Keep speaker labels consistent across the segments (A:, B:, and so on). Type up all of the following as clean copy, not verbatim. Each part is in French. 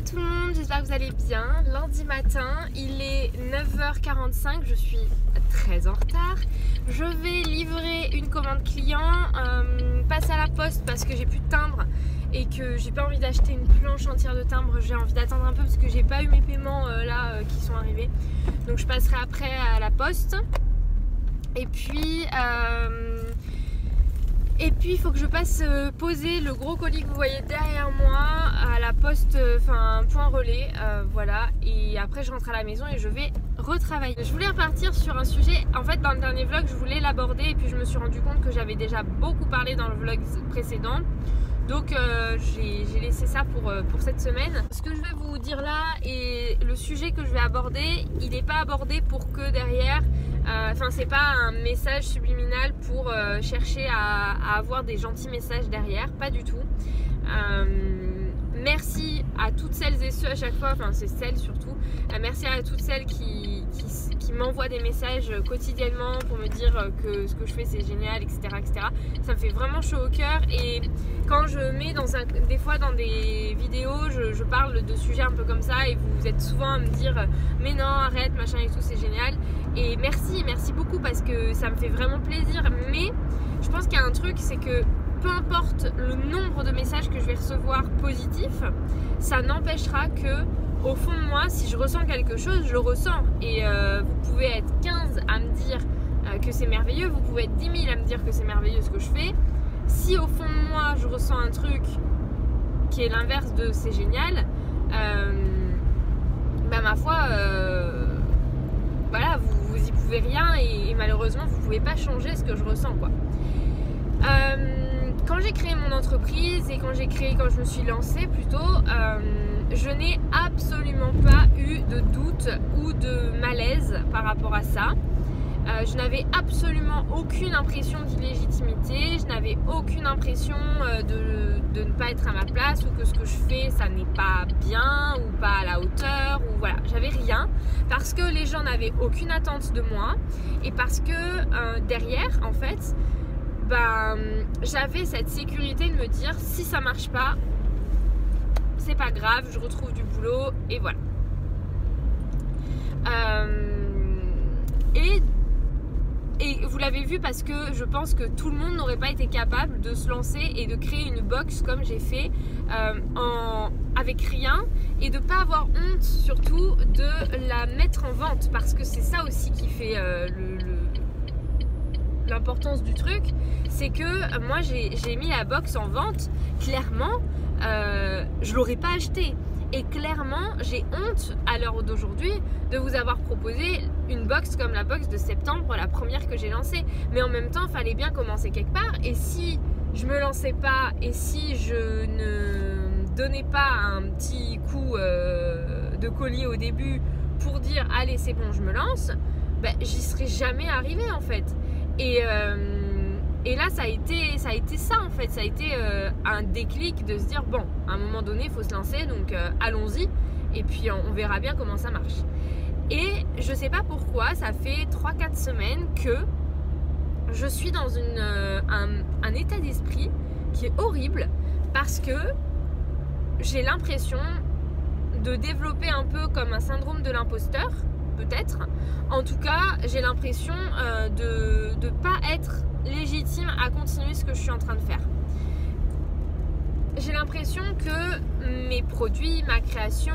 A: tout le monde, j'espère que vous allez bien. Lundi matin, il est 9h45, je suis très en retard. Je vais livrer une commande client, passer à la poste parce que j'ai plus de timbre et que j'ai pas envie d'acheter une planche entière de timbre. J'ai envie d'attendre un peu parce que j'ai pas eu mes paiements qui sont arrivés. Donc je passerai après à la poste. Et puis il faut que je passe poser le gros colis que vous voyez derrière moi à la poste, enfin point relais, voilà. Et après je rentre à la maison et je vais retravailler. Je voulais repartir sur un sujet, en fait dans le dernier vlog je voulais l'aborder et puis je me suis rendu compte que j'avais déjà beaucoup parlé dans le vlog précédent. Donc j'ai laissé ça pour cette semaine. Ce que je vais vous dire là et le sujet que je vais aborder, il n'est pas abordé pour que derrière, c'est pas un message subliminal pour chercher à avoir des gentils messages derrière, pas du tout. Merci à toutes celles et ceux à chaque fois, enfin c'est celles surtout, merci à toutes celles qui m'envoient des messages quotidiennement pour me dire que ce que je fais c'est génial, etc., etc. Ça me fait vraiment chaud au cœur. Et quand je mets des fois dans des vidéos, je parle de sujets un peu comme ça et vous êtes souvent à me dire mais non arrête machin et tout, c'est génial. Et merci beaucoup parce que ça me fait vraiment plaisir. Mais je pense qu'il y a un truc, c'est que peu importe le nombre de messages que je vais recevoir positifs, ça n'empêchera que au fond de moi, si je ressens quelque chose, je le ressens. Et vous pouvez être 15 à me dire que c'est merveilleux, vous pouvez être 10 000 à me dire que c'est merveilleux ce que je fais. Si au fond de moi, je ressens un truc qui est l'inverse de c'est génial, ma foi, voilà, vous y pouvez rien et malheureusement, vous pouvez pas changer ce que je ressens, quoi. Quand j'ai créé mon entreprise et quand je me suis lancée plutôt, je n'ai absolument pas eu de doute ou de malaise par rapport à ça. Je n'avais absolument aucune impression d'illégitimité, je n'avais aucune impression de ne pas être à ma place ou que ce que je fais ça n'est pas bien ou pas à la hauteur ou voilà, j'avais rien parce que les gens n'avaient aucune attente de moi et parce que derrière en fait j'avais cette sécurité de me dire si ça marche pas c'est pas grave, je retrouve du boulot et voilà. Et vous l'avez vu parce que je pense que tout le monde n'aurait pas été capable de se lancer et de créer une box comme j'ai fait avec rien et de pas avoir honte surtout de la mettre en vente parce que c'est ça aussi qui fait l'importance du truc, c'est que moi j'ai mis la box en vente, clairement je l'aurais pas acheté et clairement j'ai honte à l'heure d'aujourd'hui de vous avoir proposé une box comme la box de septembre, la première que j'ai lancée, mais en même temps il fallait bien commencer quelque part et si je me lançais pas et si je ne donnais pas un petit coup de collier au début pour dire allez c'est bon je me lance, j'y serais jamais arrivée en fait. Et là ça a été ça en fait, ça a été un déclic de se dire bon, à un moment donné il faut se lancer donc allons-y et puis on verra bien comment ça marche. Et je sais pas pourquoi, ça fait 3-4 semaines que je suis dans un état d'esprit qui est horrible parce que j'ai l'impression de développer un peu comme un syndrome de l'imposteur peut-être. En tout cas, j'ai l'impression de ne pas être légitime à continuer ce que je suis en train de faire. J'ai l'impression que mes produits, ma création,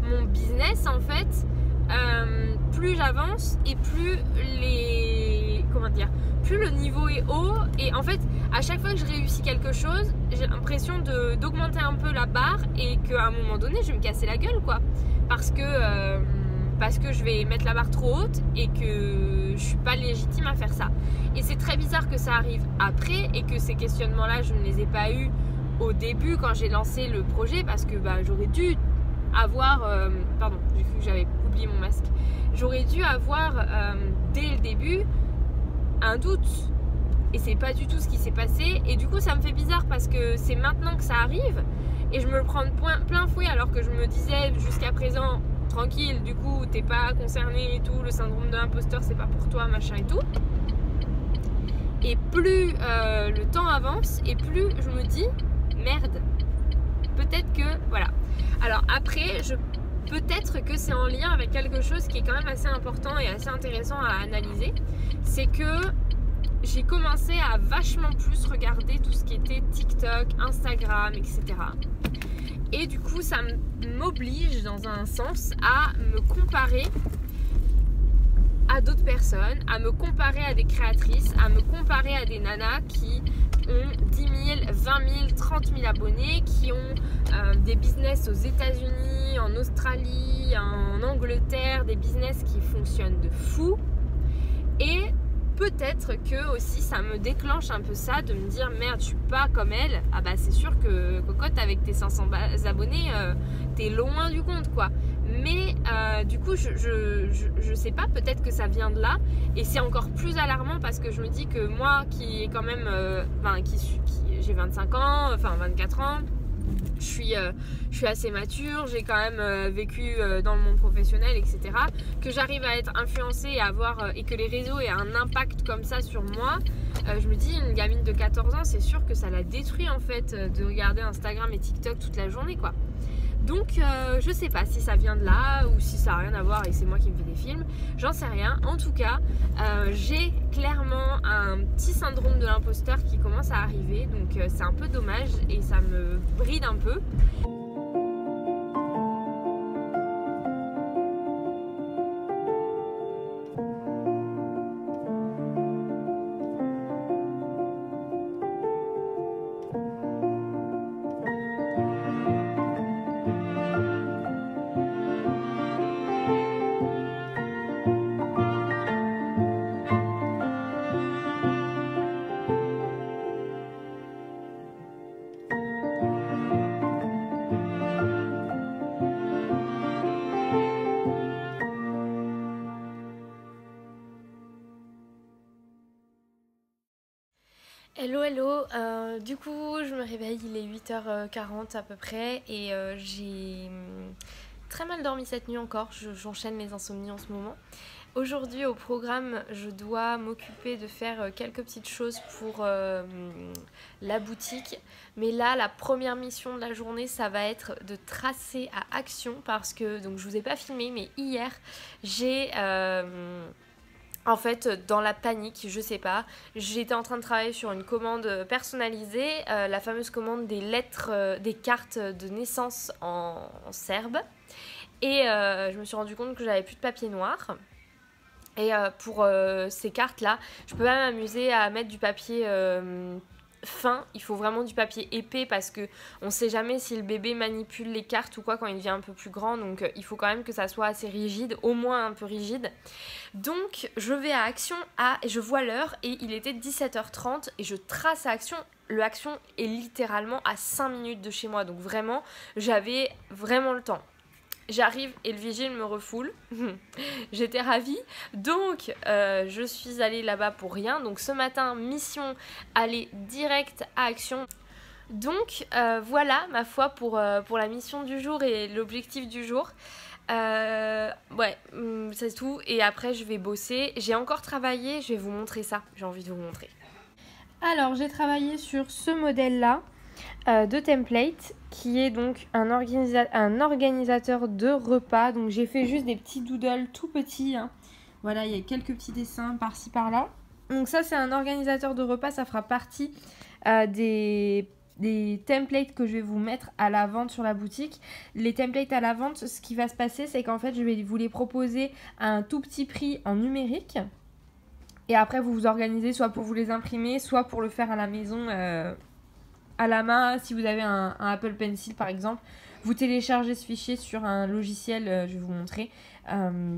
A: mon business en fait, plus j'avance et plus plus le niveau est haut et en fait à chaque fois que je réussis quelque chose j'ai l'impression d'augmenter un peu la barre et qu'à un moment donné je vais me casser la gueule quoi parce que je vais mettre la barre trop haute et que je suis pas légitime à faire ça. Et c'est très bizarre que ça arrive après et que ces questionnements là je ne les ai pas eus au début quand j'ai lancé le projet parce que j'aurais dû avoir pardon, j'ai cru que j'avais oublié mon masque. J'aurais dû avoir dès le début un doute et c'est pas du tout ce qui s'est passé et du coup ça me fait bizarre parce que c'est maintenant que ça arrive et je me le prends plein fouet alors que je me disais jusqu'à présent tranquille, du coup t'es pas concerné et tout, le syndrome de l'imposteur c'est pas pour toi machin et tout. Et plus le temps avance et plus je me dis merde, peut-être que voilà. Alors après, peut-être que c'est en lien avec quelque chose qui est quand même assez important et assez intéressant à analyser. C'est que j'ai commencé à vachement plus regarder tout ce qui était TikTok, Instagram, etc. Et du coup, ça m'oblige dans un sens à me comparer à d'autres personnes, à me comparer à des créatrices, à me comparer à des nanas qui ont 10 000, 20 000, 30 000 abonnés, qui ont des business aux États-Unis, en Australie, en Angleterre, des business qui fonctionnent de fou. Et peut-être que aussi ça me déclenche un peu ça, de me dire merde, je suis pas comme elle. Ah bah c'est sûr que cocotte, avec tes 500 abonnés, t'es loin du compte quoi. Mais du coup je sais pas, peut-être que ça vient de là. Et c'est encore plus alarmant parce que je me dis que moi qui est quand même j'ai 25 ans, enfin 24 ans, je suis assez mature, j'ai quand même vécu dans le monde professionnel, etc. Que j'arrive à être influencée et que les réseaux aient un impact comme ça sur moi, je me dis, une gamine de 14 ans, c'est sûr que ça la détruit en fait de regarder Instagram et TikTok toute la journée quoi. Donc je sais pas si ça vient de là ou si ça a rien à voir et c'est moi qui me fais des films, j'en sais rien. En tout cas, j'ai clairement un petit syndrome de l'imposteur qui commence à arriver, donc c'est un peu dommage et ça me bride un peu. Hello hello, du coup je me réveille, il est 8h40 à peu près et j'ai très mal dormi cette nuit encore, j'enchaîne les insomnies en ce moment. Aujourd'hui au programme je dois m'occuper de faire quelques petites choses pour la boutique, mais là la première mission de la journée ça va être de tracer à Action parce que, donc je vous ai pas filmé mais hier j'ai... en fait, dans la panique, je sais pas, j'étais en train de travailler sur une commande personnalisée, la fameuse commande des lettres, des cartes de naissance en serbe. Et je me suis rendu compte que j'avais plus de papier noir. Et pour ces cartes-là, je peux pas m'amuser à mettre du papier fin, il faut vraiment du papier épais parce que on sait jamais si le bébé manipule les cartes ou quoi quand il devient un peu plus grand, donc il faut quand même que ça soit assez rigide, au moins un peu rigide. Donc je vais à Action et je vois l'heure et il était 17h30 et je trace à Action. Le Action est littéralement à 5 minutes de chez moi, donc vraiment j'avais vraiment le temps. J'arrive et le vigile me refoule. J'étais ravie. Donc, je suis allée là-bas pour rien. Donc, ce matin, mission, aller direct à Action. Donc, voilà, ma foi, pour la mission du jour et l'objectif du jour. Ouais, c'est tout. Et après, je vais bosser. J'ai encore travaillé. Je vais vous montrer ça. J'ai envie de vous montrer. Alors, j'ai travaillé sur ce modèle-là. De template qui est donc un organisateur de repas. Donc j'ai fait juste des petits doodles tout petits, hein. Voilà, il y a quelques petits dessins par-ci par-là. Donc ça c'est un organisateur de repas, ça fera partie des templates que je vais vous mettre à la vente sur la boutique. Les templates à la vente, ce qui va se passer c'est qu'en fait je vais vous les proposer à un tout petit prix en numérique. Et après vous vous organisez soit pour vous les imprimer, soit pour le faire à la maison à la main. Si vous avez un Apple Pencil par exemple, vous téléchargez ce fichier sur un logiciel, je vais vous montrer,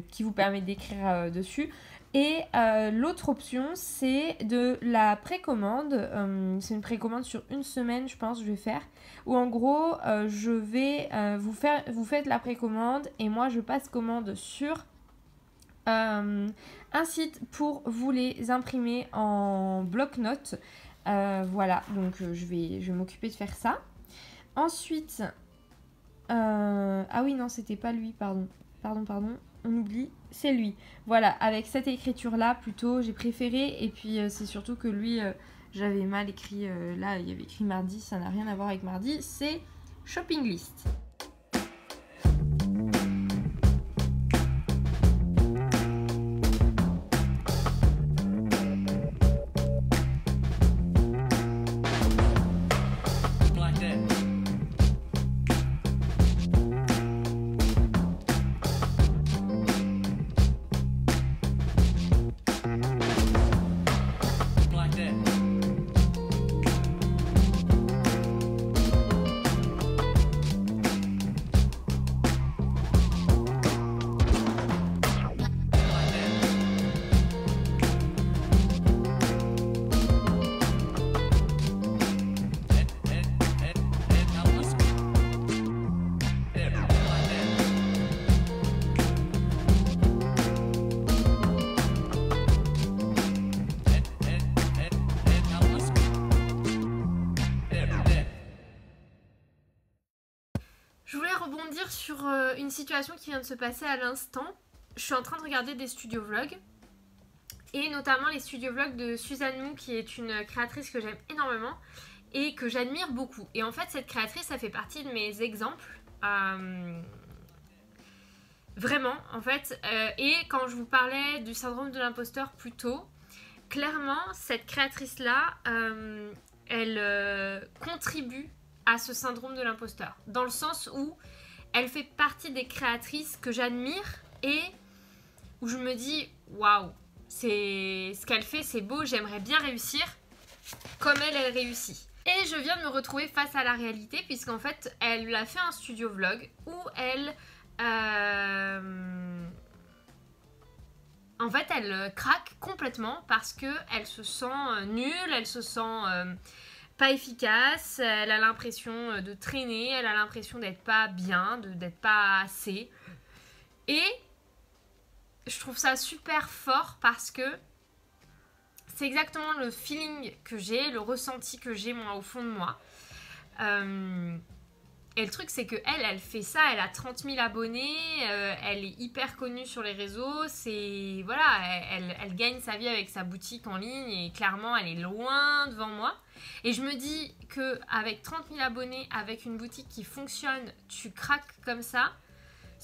A: qui vous permet d'écrire dessus. Et l'autre option c'est de la précommande, c'est une précommande sur une semaine je pense je vais faire, où en gros je vais vous faites la précommande et moi je passe commande sur un site pour vous les imprimer en bloc-notes. Voilà, donc je vais m'occuper de faire ça. Ensuite, ah oui non c'était pas lui, pardon, on oublie, c'est lui. Voilà, avec cette écriture là plutôt, j'ai préféré. Et puis c'est surtout que lui, j'avais mal écrit, là il y avait écrit mardi, ça n'a rien à voir avec mardi, c'est shopping list. Je voulais rebondir sur une situation qui vient de se passer à l'instant. Je suis en train de regarder des studio vlogs et notamment les studio vlogs de Suzanne Mou, qui est une créatrice que j'aime énormément et que j'admire beaucoup. Et en fait, cette créatrice, ça fait partie de mes exemples. Vraiment, en fait. Et quand je vous parlais du syndrome de l'imposteur plus tôt, clairement, cette créatrice-là, elle contribue à ce syndrome de l'imposteur, dans le sens où elle fait partie des créatrices que j'admire et où je me dis waouh, c'est ce qu'elle fait, c'est beau, j'aimerais bien réussir comme elle réussit. Et je viens de me retrouver face à la réalité, puisqu'en fait elle a fait un studio vlog où elle en fait elle craque complètement parce que elle se sent nulle, elle se sent pas efficace, elle a l'impression de traîner, elle a l'impression d'être pas bien, d'être pas assez. Et je trouve ça super fort parce que c'est exactement le feeling que j'ai, le ressenti que j'ai moi au fond de moi. Et le truc c'est que elle fait ça, elle a 30 000 abonnés, elle est hyper connue sur les réseaux, c'est voilà, elle gagne sa vie avec sa boutique en ligne et clairement elle est loin devant moi. Et je me dis que avec 30 000 abonnés, avec une boutique qui fonctionne, tu craques comme ça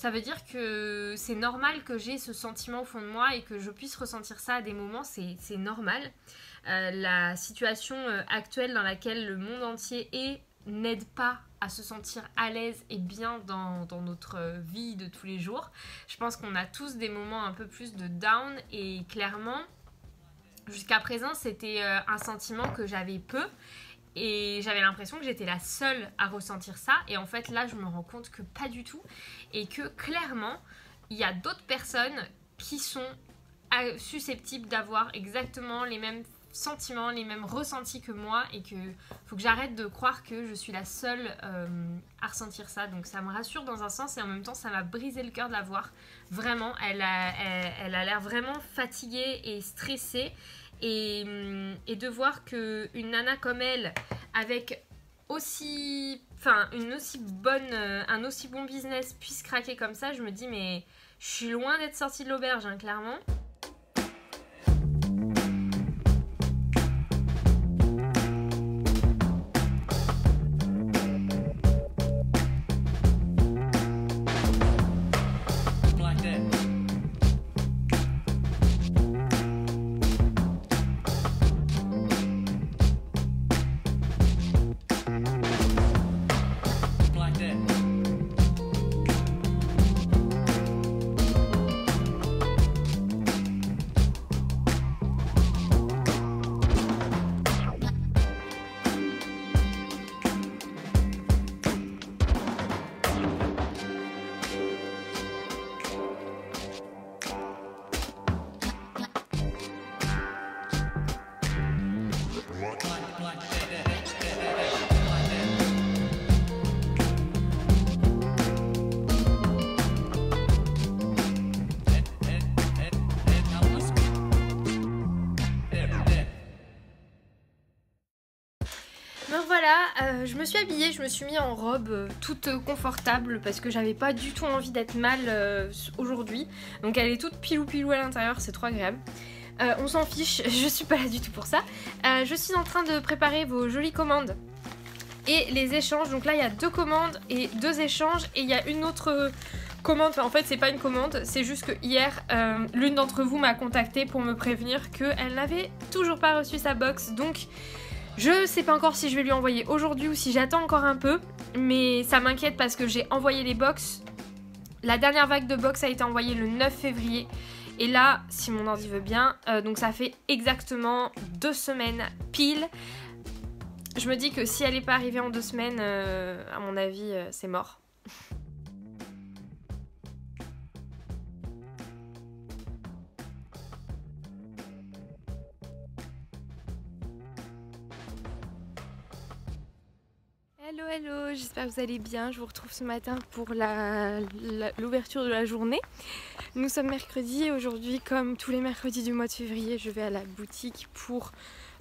A: veut dire que c'est normal que j'ai ce sentiment au fond de moi et que je puisse ressentir ça à des moments, c'est normal. La situation actuelle dans laquelle le monde entier est n'aide pas à se sentir à l'aise et bien dans notre vie de tous les jours. Je pense qu'on a tous des moments un peu plus de down et clairement, jusqu'à présent, c'était un sentiment que j'avais peu et j'avais l'impression que j'étais la seule à ressentir ça. Et en fait, là, je me rends compte que pas du tout et que clairement, il y a d'autres personnes qui sont susceptibles d'avoir exactement les mêmes sentiments, les mêmes ressentis que moi et que faut que j'arrête de croire que je suis la seule à ressentir ça. Donc ça me rassure dans un sens et en même temps ça m'a brisé le cœur de la voir. Vraiment, elle a l'air vraiment fatiguée et stressée et de voir qu'une nana comme elle avec un aussi bon business puisse craquer comme ça, je me dis mais je suis loin d'être sortie de l'auberge hein, clairement. Donc voilà, je me suis habillée, je me suis mis en robe toute confortable parce que j'avais pas du tout envie d'être mal aujourd'hui. Donc elle est toute pilou pilou à l'intérieur, c'est trop agréable. On s'en fiche, je suis pas là du tout pour ça. Je suis en train de préparer vos jolies commandes et les échanges. Donc là il y a 2 commandes et 2 échanges et il y a une autre commande, enfin, en fait c'est pas une commande, c'est juste que hier l'une d'entre vous m'a contacté pour me prévenir qu'elle n'avait toujours pas reçu sa box. Donc je sais pas encore si je vais lui envoyer aujourd'hui ou si j'attends encore un peu, mais ça m'inquiète parce que j'ai envoyé les box. La dernière vague de box a été envoyée le 9 février et là, si mon ordi veut bien, donc ça fait exactement 2 semaines pile. Je me dis que si elle n'est pas arrivée en 2 semaines, à mon avis, c'est mort. Hello hello, j'espère que vous allez bien. Je vous retrouve ce matin pour l'ouverture de la journée. Nous sommes mercredi et aujourd'hui, comme tous les mercredis du mois de février, je vais à la boutique pour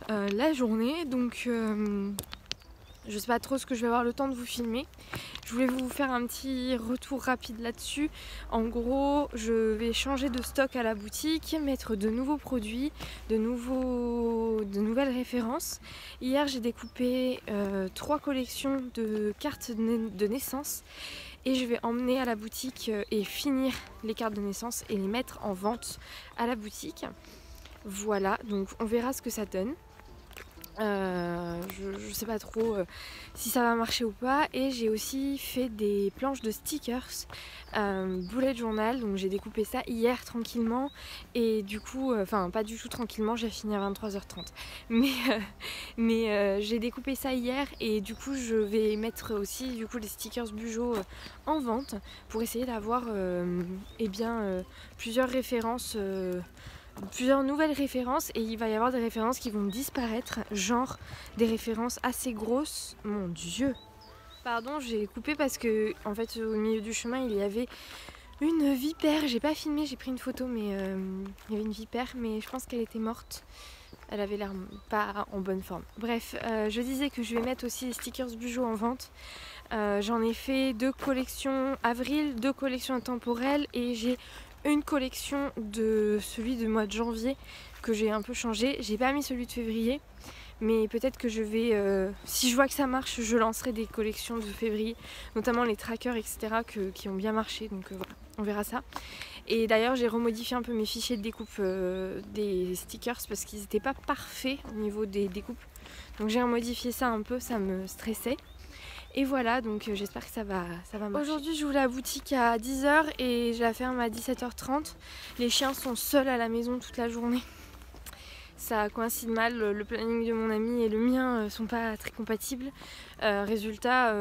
A: la journée. Donc je sais pas trop ce que je vais avoir le temps de vous filmer. Je voulais vous faire un petit retour rapide là-dessus. En gros, je vais changer de stock à la boutique, mettre de nouveaux produits, de nouvelles références. Hier, j'ai découpé 3 collections de cartes de naissance et je vais emmener à la boutique et finir les cartes de naissance et les mettre en vente à la boutique. Voilà, donc on verra ce que ça donne. Je sais pas trop si ça va marcher ou pas. Et j'ai aussi fait des planches de stickers bullet journal, donc j'ai découpé ça hier tranquillement et du coup, enfin pas du tout tranquillement, j'ai fini à 23h30 mais j'ai découpé ça hier et du coup je vais mettre aussi du coup les stickers Bujo en vente pour essayer d'avoir plusieurs références, plusieurs nouvelles références, et il va y avoir des références qui vont disparaître, genre des références assez grosses. Mon dieu, pardon, j'ai coupé parce que en fait au milieu du chemin il y avait une vipère. J'ai pas filmé, j'ai pris une photo, mais il y avait une vipère, mais je pense qu'elle était morte. Elle avait l'air pas en bonne forme. Bref, je disais que je vais mettre aussi les stickers Bujo en vente. J'en ai fait 2 collections avril, 2 collections intemporelles, et j'ai une collection de celui du mois de janvier que j'ai un peu changé. J'ai pas mis celui de février, mais peut-être que je vais, si je vois que ça marche, je lancerai des collections de février, notamment les trackers, etc. qui ont bien marché, donc voilà, on verra ça. Et d'ailleurs j'ai remodifié un peu mes fichiers de découpe des stickers parce qu'ils n'étaient pas parfaits au niveau des découpes, donc j'ai remodifié ça un peu, ça me stressait. Et voilà, donc j'espère que ça va marcher. Aujourd'hui j'ouvre la boutique à 10h et je la ferme à 17h30. Les chiens sont seuls à la maison toute la journée. Ça coïncide mal, le planning de mon ami et le mien sont pas très compatibles. Résultat,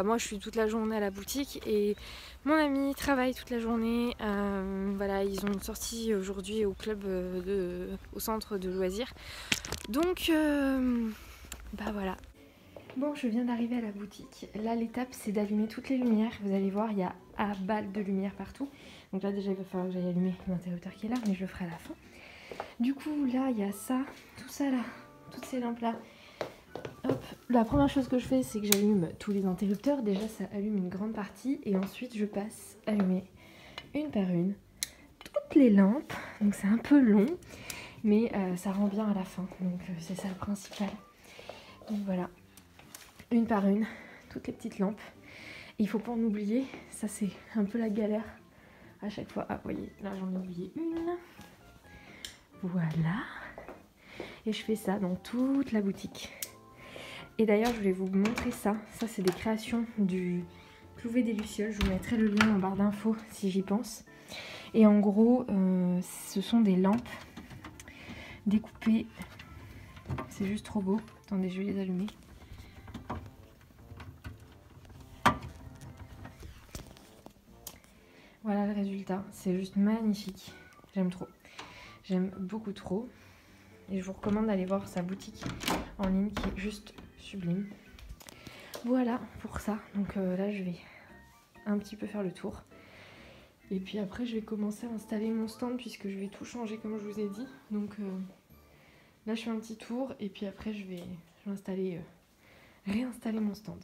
A: moi je suis toute la journée à la boutique et mon ami travaille toute la journée. Voilà, ils ont une sortie aujourd'hui au club, au centre de loisirs. Donc voilà. Bon, je viens d'arriver à la boutique. Là, l'étape, c'est d'allumer toutes les lumières. Vous allez voir, il y a à balle de lumière partout. Donc là, déjà, il va falloir que j'aille allumer l'interrupteur qui est là, mais je le ferai à la fin. Du coup, là, il y a ça, tout ça là, toutes ces lampes-là. Hop, la première chose que je fais, c'est que j'allume tous les interrupteurs. Déjà, ça allume une grande partie. Et ensuite, je passe à allumer une par une toutes les lampes. Donc, c'est un peu long, mais ça rend bien à la fin. Donc, c'est ça le principal. Donc, voilà. Une par une, toutes les petites lampes. Et il faut pas en oublier, ça c'est un peu la galère à chaque fois. Ah, vous voyez, là j'en ai oublié une. Voilà. Et je fais ça dans toute la boutique. Et d'ailleurs, je voulais vous montrer ça. Ça, c'est des créations du Clouvet des Lucioles. Je vous mettrai le lien en barre d'infos si j'y pense. Et en gros, ce sont des lampes découpées. C'est juste trop beau. Attendez, je vais les allumer. Voilà le résultat, c'est juste magnifique, j'aime trop, j'aime beaucoup trop. Et je vous recommande d'aller voir sa boutique en ligne qui est juste sublime. Voilà pour ça, donc là je vais un petit peu faire le tour. Et puis après je vais commencer à installer mon stand puisque je vais tout changer comme je vous ai dit. Donc là je fais un petit tour et puis après je vais réinstaller mon stand.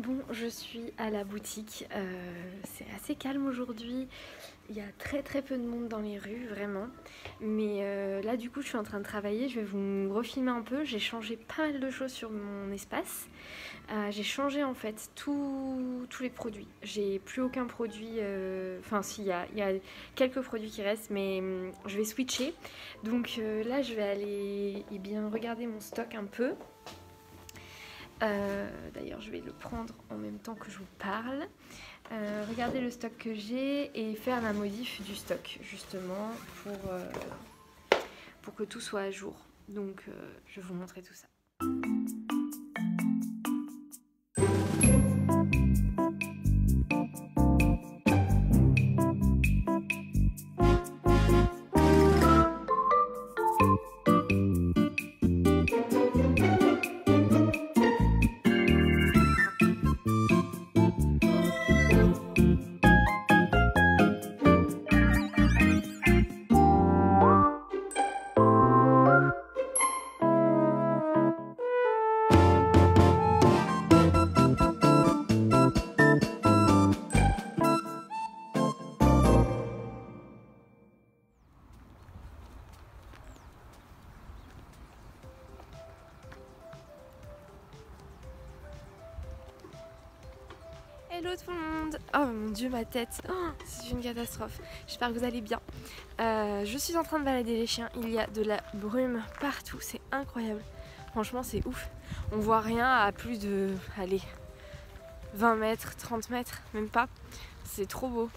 B: Bon, je suis à la boutique, c'est assez calme aujourd'hui, il y a très peu de monde dans les rues, vraiment. Mais là du coup je suis en train de travailler, je vais vous refilmer un peu, j'ai changé pas mal de choses sur mon espace. J'ai changé en fait tous les produits, j'ai plus aucun produit, enfin si, il y a quelques produits qui restent, mais je vais switcher. Donc là je vais aller regarder mon stock un peu. D'ailleurs je vais le prendre en même temps que je vous parle, regarder le stock que j'ai et faire la modif du stock justement pour que tout soit à jour. Donc je vais vous montrer tout ça. Hello tout le monde. Oh mon dieu, ma tête, c'est une catastrophe. J'espère que vous allez bien. Je suis en train de balader les chiens, il y a de la brume partout, c'est incroyable. Franchement c'est ouf, on voit rien à plus de, allez, 20 mètres, 30 mètres, même pas. C'est trop beau.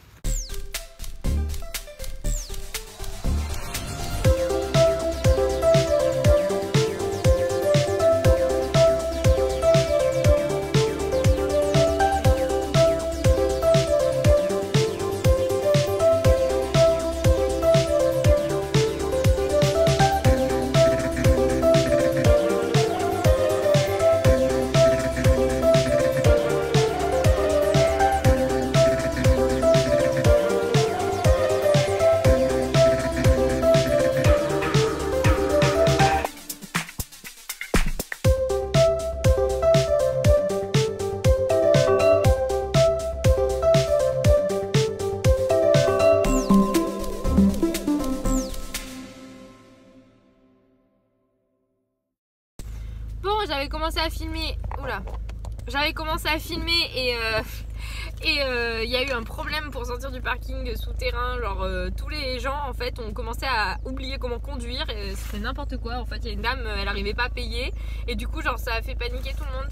A: J'avais commencé à filmer, et il y a eu un problème pour sortir du parking souterrain. Genre tous les gens en fait ont commencé à oublier comment conduire, c'était n'importe quoi. En fait il y a une dame, elle arrivait pas à payer et du coup genre ça a fait paniquer tout le monde.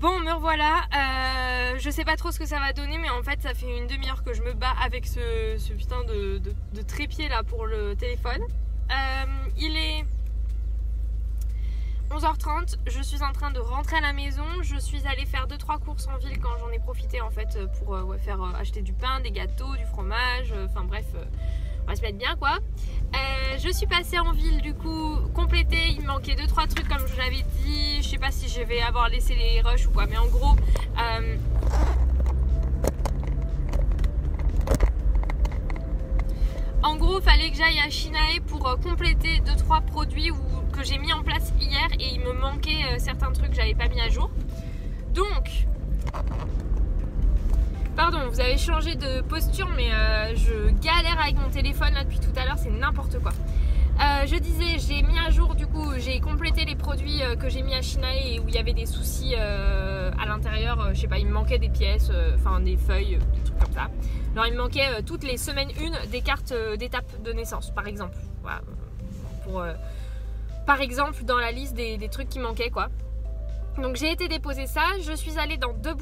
A: Bon, me revoilà, je sais pas trop ce que ça va donner, mais en fait ça fait une demi-heure que je me bats avec ce putain de trépied là pour le téléphone. Il est 11h30, je suis en train de rentrer à la maison. Je suis allée faire 2-3 courses en ville quand j'en ai profité en fait pour faire acheter du pain, des gâteaux, du fromage, enfin bref, on va se mettre bien quoi. Je suis passée en ville du coup, compléter, il me manquait 2-3 trucs comme je vous l'avais dit. Je sais pas si je vais avoir laissé les rushs ou quoi, mais en gros fallait que j'aille à Shinae pour compléter 2-3 produits que j'ai mis en place hier et il me manquait certains trucs que j'avais pas mis à jour. Donc, pardon, vous avez changé de posture, mais je galère avec mon téléphone là depuis tout à l'heure, c'est n'importe quoi. Je disais, j'ai mis à jour, du coup, j'ai complété les produits que j'ai mis à Shinae et où il y avait des soucis à l'intérieur. Je sais pas, il me manquait des pièces, enfin des feuilles, des trucs comme ça. Alors il me manquait toutes les semaines des cartes d'étape de naissance, par exemple. Voilà, par exemple, dans la liste des trucs qui manquaient, quoi. Donc j'ai été déposer ça, je suis allée dans 3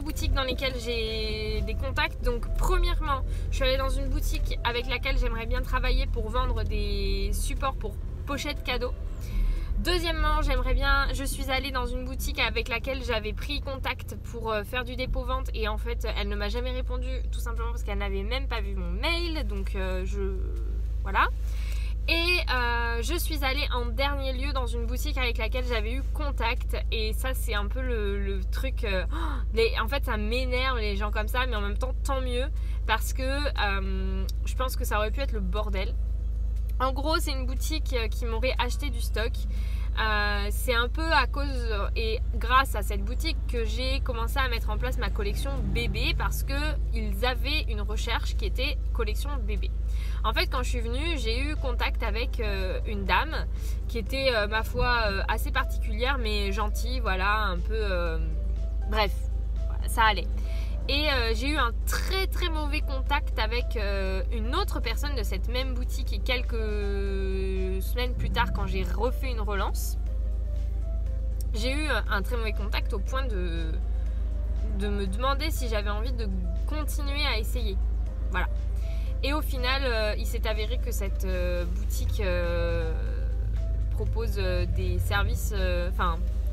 A: boutiques dans lesquelles j'ai des contacts. Donc premièrement, je suis allée dans une boutique avec laquelle j'aimerais bien travailler pour vendre des supports pour pochettes cadeaux. Deuxièmement, je suis allée dans une boutique avec laquelle j'avais pris contact pour faire du dépôt-vente et en fait elle ne m'a jamais répondu tout simplement parce qu'elle n'avait même pas vu mon mail, donc voilà. Et je suis allée en dernier lieu dans une boutique avec laquelle j'avais eu contact et ça c'est un peu le truc, en fait ça m'énerve les gens comme ça, mais en même temps tant mieux parce que je pense que ça aurait pu être le bordel. En gros c'est une boutique qui m'aurait acheté du stock C'est un peu à cause et grâce à cette boutique que j'ai commencé à mettre en place ma collection bébé, parce qu'ils avaient une recherche qui était collection bébé. En fait, quand je suis venue, j'ai eu contact avec une dame qui était, ma foi, assez particulière mais gentille, voilà, un peu... bref, ça allait. Et j'ai eu un très très mauvais contact avec une autre personne de cette même boutique, et quelques semaines plus tard, quand j'ai refait une relance, j'ai eu un très mauvais contact au point de me demander si j'avais envie de continuer à essayer. Voilà. Et au final, il s'est avéré que cette boutique propose des services,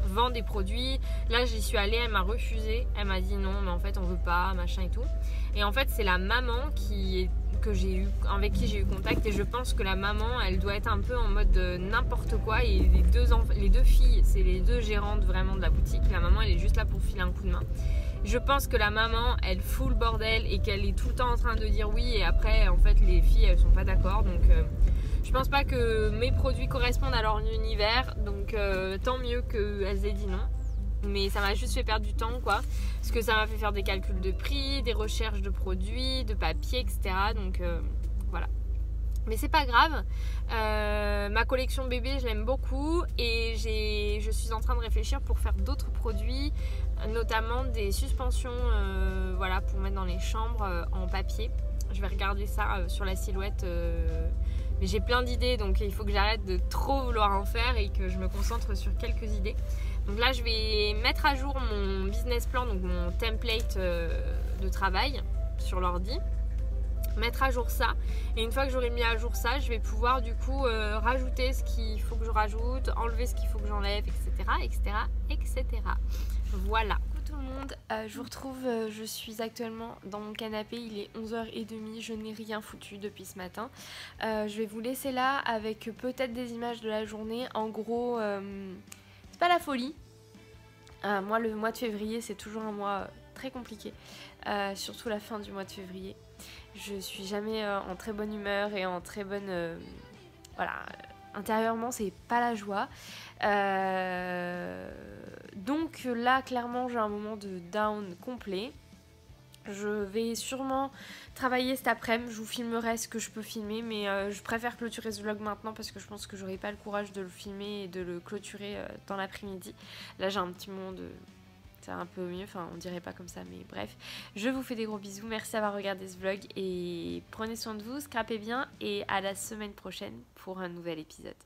A: vend des produits. Là, j'y suis allée, elle m'a refusé. Elle m'a dit non, mais en fait, on veut pas, machin et tout. Et en fait, c'est la maman avec qui j'ai eu contact. Et je pense que la maman, elle doit être un peu en mode n'importe quoi. Et les deux filles, c'est les deux gérantes vraiment de la boutique. La maman, elle est juste là pour filer un coup de main. Je pense que la maman, elle fout le bordel et qu'elle est tout le temps en train de dire oui. Et après, en fait, les filles, elles sont pas d'accord. Donc... je pense pas que mes produits correspondent à leur univers, donc tant mieux qu'elles aient dit non. Mais ça m'a juste fait perdre du temps, quoi. Parce que ça m'a fait faire des calculs de prix, des recherches de produits, de papier, etc. Donc voilà. Mais c'est pas grave. Ma collection bébé, je l'aime beaucoup. Et je suis en train de réfléchir pour faire d'autres produits, notamment des suspensions voilà, pour mettre dans les chambres en papier. Je vais regarder ça sur la silhouette. Mais j'ai plein d'idées, donc il faut que j'arrête de trop vouloir en faire et que je me concentre sur quelques idées. Donc là, je vais mettre à jour mon business plan, donc mon template de travail sur l'ordi. Mettre à jour ça. Et une fois que j'aurai mis à jour ça, je vais pouvoir du coup rajouter ce qu'il faut que je rajoute, enlever ce qu'il faut que j'enlève, etc. etc. etc. Voilà.
B: Tout le monde, je vous retrouve, je suis actuellement dans mon canapé, il est 11h30, je n'ai rien foutu depuis ce matin. Je vais vous laisser là avec peut-être des images de la journée. En gros, c'est pas la folie. Moi, le mois de février, c'est toujours un mois très compliqué, surtout la fin du mois de février. Je suis jamais en très bonne humeur et en très bonne... voilà, intérieurement, c'est pas la joie. Donc là, clairement, j'ai un moment de down complet. Je vais sûrement travailler cet après-midi. Je vous filmerai ce que je peux filmer, mais je préfère clôturer ce vlog maintenant parce que je pense que j'aurai pas le courage de le filmer et de le clôturer dans l'après-midi. Là, j'ai un petit moment de... c'est un peu mieux, enfin on dirait pas comme ça, mais bref. Je vous fais des gros bisous, merci d'avoir regardé ce vlog et prenez soin de vous, scrapez bien et à la semaine prochaine pour un nouvel épisode.